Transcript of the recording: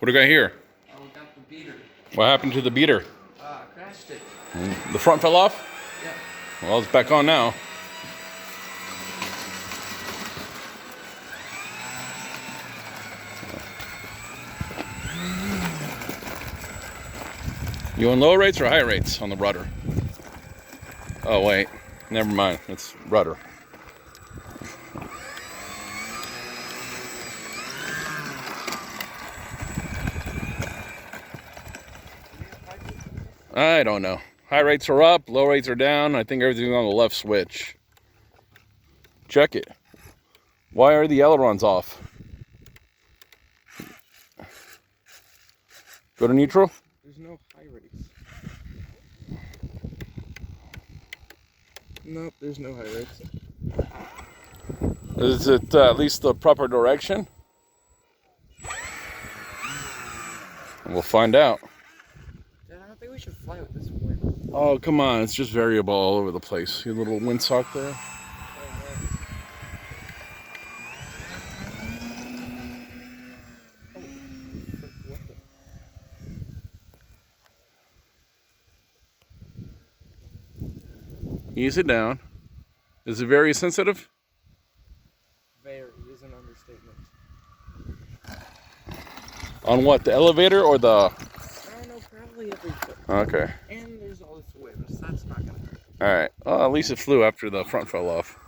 What do we got here? Oh, we got the beater. What happened to the beater? Crashed it. The front fell off? Yep. Well, it's back on now. You on low rates or high rates on the rudder? Oh, wait. Never mind. It's rudder. I don't know. High rates are up, low rates are down. I think everything's on the left switch. Check it. Why are the ailerons off? Go to neutral. There's no high rates. Nope, there's no high rates. Is it at least the proper direction? We'll find out. Dad, I don't think we should fly with this wind. Oh, come on. It's just variable all over the place. Your little windsock there. Ease it down. Is it very sensitive? Very is an understatement. On what? The elevator or the... I don't know, probably everything. Okay. And there's all this wind, so that's not gonna hurt. Alright. Well, at least it flew after the front fell off.